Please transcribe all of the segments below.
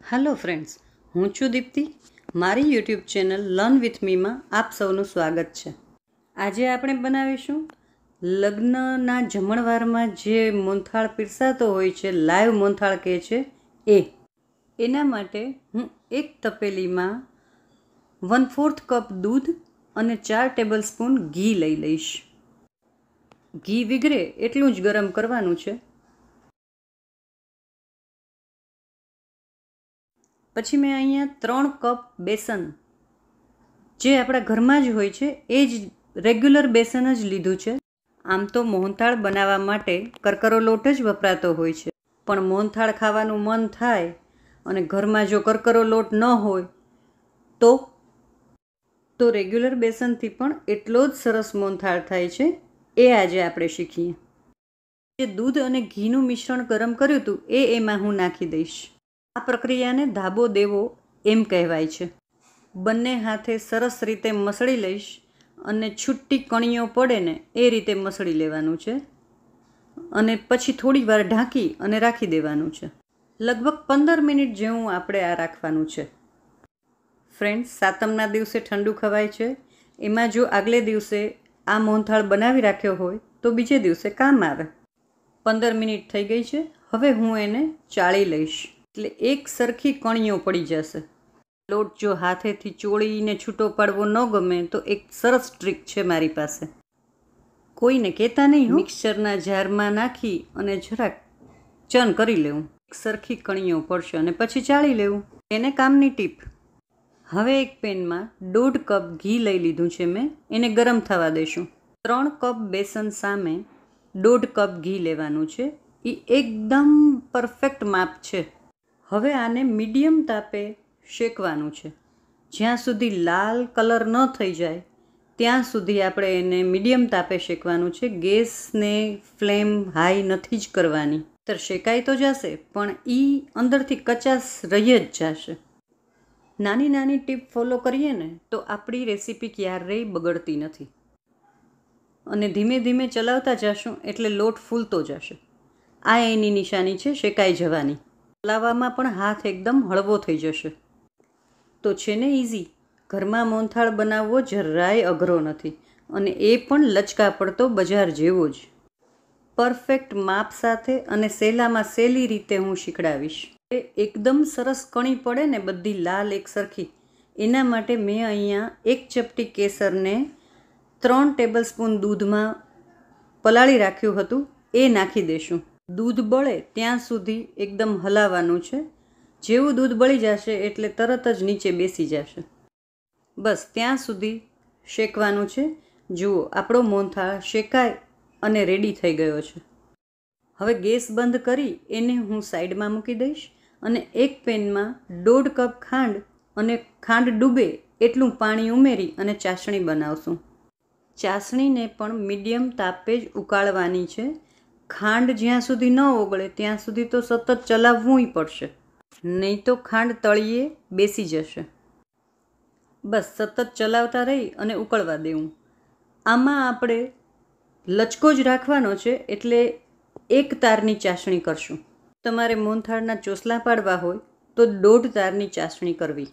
Hello friends, હું છું દીપ્તિ. મારી યુટ્યુબ ચેનલ લર્ન વિથ મીમાં આપ સૌનું સ્વાગત છે. આજે આપણે બનાવીશું લગ્નના જમણવારમાં જે મોહનથાળ પીરસાતો હોય છે, લાઈવ મોહનથાળ કહે છે એના માટે હું એક તપેલીમાં 1/4 કપ દૂધ અને 4 ટેબલ સ્પૂન ઘી લઈ લઈશ. ઘી વિગરે એટલું જ ગરમ કરવાનું છે. પછી મેં અહીંયા 3 કપ બેસન, જે આપણા ઘરમાં જ હોય છે એ જ રેગ્યુલર બેસન જ લીધું છે. આમ તો મોહનથાળ બનાવવા માટે કરકરો લોટ જ વપરાતો હોય છે, પણ મોહનથાળ ખાવાનું મન થાય અને ઘરમાં જો કરકરો લોટ ન હોય તો રેગ્યુલર બેસનથી પણ એટલો જ સરસ મોહનથાળ થાય છે. એ આજે આપણે શીખીએ. જે દૂધ અને ઘીનું મિશ્રણ ગરમ કર્યું હતું એમાં હું નાખી દઈશ. આ પ્રક્રિયાને ધાબો દેવો એમ કહેવાય છે. બંને હાથે સરસ રીતે મસળી લઈશ અને છૂટી કણીઓ પડે ને એ રીતે મસળી લેવાનું છે અને પછી થોડી વાર ઢાંકી અને રાખી દેવાનું છે. લગભગ 15 મિનિટ જેવું આપણે આ રાખવાનું છે. ફ્રેન્ડ્સ, સાતમના દિવસે ઠંડુ ખવાય છે. એમાં જો આગલે દિવસે આ મોહનથાળ બનાવી રાખ્યો હોય તો બીજે દિવસે કામ આવે. 15 મિનિટ થઈ ગઈ છે. હવે હું એને ચાળી લઈશ એટલે એક સરખી કણીઓ પડી જશે. લોટ જો હાથેથી ચોળીને છૂટો પાડવો ન ગમે તો એક સરસ ટ્રીક છે મારી પાસે. કોઈને કહેતા નહીં, મિક્સરના જારમાં નાખી અને જરાક ચન કરી લેવું. એક સરખી કણીઓ પડશે અને પછી ચાળી લેવું. એને કામની ટીપ. હવે એક પેનમાં 1.5 કપ ઘી લઈ લીધું છે મેં, એને ગરમ થવા દઈશું. 3 કપ બેસન સામે 1.5 કપ ઘી લેવાનું છે. એ એકદમ પરફેક્ટ માપ છે. હવે આને મીડિયમ તાપે શેકવાનું છે. જ્યાં સુધી લાલ કલર ન થઈ જાય ત્યાં સુધી આપણે એને મીડિયમ તાપે શેકવાનું છે. ગેસને ફ્લેમ હાઈ નથી જ કરવાની. તો શેકાઈ તો જશે પણ એ અંદરથી કચાશ રહી જ જશે. નાની નાની ટીપ ફોલો કરીએ ને તો આપણી રેસીપી ક્યારેય બગડતી નથી. અને ધીમે ધીમે ચલાવતા જશું એટલે લોટ ફૂલતો જશે. આ એની નિશાની છે શેકાઈ જવાની. ચલાવવામાં પણ હાથ એકદમ હળવો થઈ જશે. તો છે ને ઇઝી. ઘરમાં મોહનથાળ બનાવવો જરાય અઘરો નથી અને એ પણ લચકા પડતો બજાર જેવો જ. પરફેક્ટ માપ સાથે અને સહેલામાં સહેલી રીતે હું શીખડાવીશ. એકદમ સરસ કણી પડે ને બધી લાલ એક સરખી, એના માટે મેં અહીંયા એક ચપટી કેસરને 3 ટેબલ સ્પૂન દૂધમાં પલાળી રાખ્યું હતું એ નાખી દઈશું. દૂધ બળે ત્યાં સુધી એકદમ હલાવવાનું છે. જેવું દૂધ બળી જશે એટલે તરત જ નીચે બેસી જશે. બસ ત્યાં સુધી શેકવાનું છે. જુઓ, આપણો મોહનથાળ શેકાય અને રેડી થઈ ગયો છે. હવે ગેસ બંધ કરી એને હું સાઈડમાં મૂકી દઈશ અને એક પેનમાં 1.5 કપ ખાંડ અને ખાંડ ડૂબે એટલું પાણી ઉમેરી અને ચાસણી બનાવશું. ચાસણીને પણ મીડિયમ તાપે જ ઉકાળવાની છે. ખાંડ જ્યાં સુધી ન ઓગળે ત્યાં સુધી તો સતત ચલાવવું પડશે, નહીં તો ખાંડ તળિયે બેસી જશે. બસ સતત ચલાવતા રહી અને ઉકળવા દેવું. આમાં આપણે લચકો જ રાખવાનો છે એટલે એક તારની ચાસણી કરશું. તમારે મોહનથાળના ચોસલા પાડવા હોય તો 1.5 તારની ચાસણી કરવી.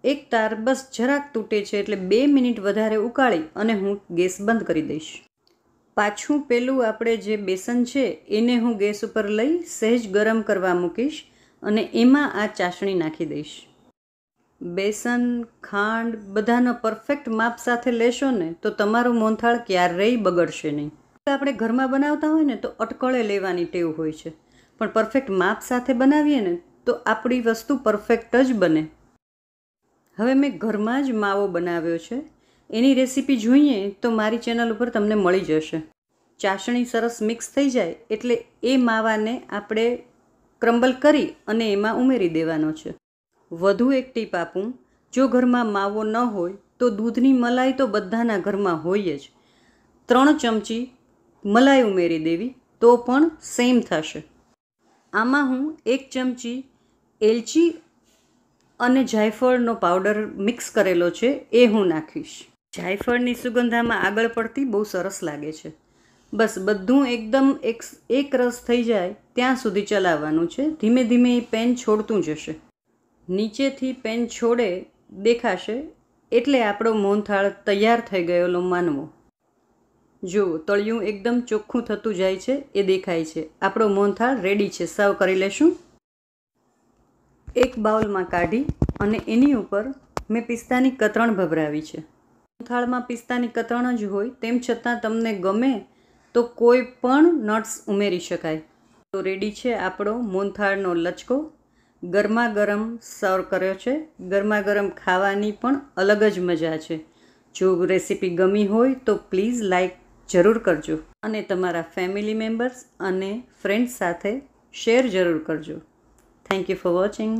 એક તાર બસ જરાક તૂટે છે એટલે 2 મિનિટ વધારે ઉકાળી અને હું ગેસ બંધ કરી દઈશ. પાછું પેલું આપણે જે બેસન છે એને હું ગેસ ઉપર લઈ સહેજ ગરમ કરવા મૂકીશ અને એમાં આ ચાસણી નાખી દઈશ. બેસન, ખાંડ બધાનો પરફેક્ટ માપ સાથે લેશો ને તો તમારું મોહનથાળ ક્યારેય બગડશે નહીં. આપણે ઘરમાં બનાવતા હોય ને તો અટકળે લેવાની ટેવ હોય છે, પણ પરફેક્ટ માપ સાથે બનાવીએ ને તો આપણી વસ્તુ પરફેક્ટ જ બને. હવે મેં ઘરમાં જ માવો બનાવ્યો છે. એની રેસીપી જોઈએ તો મારી ચેનલ ઉપર તમને મળી જશે. ચાસણી સરસ મિક્સ થઈ જાય એટલે એ માવાને આપણે ક્રમ્બલ કરી અને એમાં ઉમેરી દેવાનો છે. વધુ એક ટીપ આપું, જો ઘરમાં માવો ન હોય તો દૂધની મલાઈ તો બધાના ઘરમાં હોય જ. 3 ચમચી મલાઈ ઉમેરી દેવી તો પણ સેમ થશે. આમાં હું 1 ચમચી એલચી અને જાયફળનો પાવડર મિક્સ કરેલો છે એ હું નાખીશ. જાયફળની સુગંધ આમાં આગળ પડતી બહુ સરસ લાગે છે. બસ બધું એકદમ એક રસ થઈ જાય ત્યાં સુધી ચલાવવાનું છે. ધીમે ધીમે એ પેન છોડતું જશે. નીચેથી પેન છોડે દેખાશે એટલે આપણો મોહનથાળ તૈયાર થઈ ગયેલો માનવો. જો તળિયું એકદમ ચોખ્ખું થતું જાય છે એ દેખાય છે. આપણો મોહનથાળ રેડી છે. સર્વ કરી લેશું. એક બાઉલમાં કાઢી અને એની ઉપર મેં પિસ્તાની કતરણ ભભરાવી છે. મોહનથાળમાં પિસ્તાની કતરણ જ હોય, તેમ છતાં તમને ગમે તો કોઈ પણ નટ્સ ઉમેરી શકાય. તો રેડી છે આપણો મોહનથાળનો લચકો. ગરમા ગરમ સર્વ કર્યો છે. ગરમા ગરમ ખાવાની પણ અલગ જ મજા છે. જો રેસીપી ગમી હોય તો પ્લીઝ લાઈક જરૂર કરજો અને તમારા ફેમિલી મેમ્બર્સ અને ફ્રેન્ડ્સ સાથે શેર જરૂર કરજો. Thank you for watching.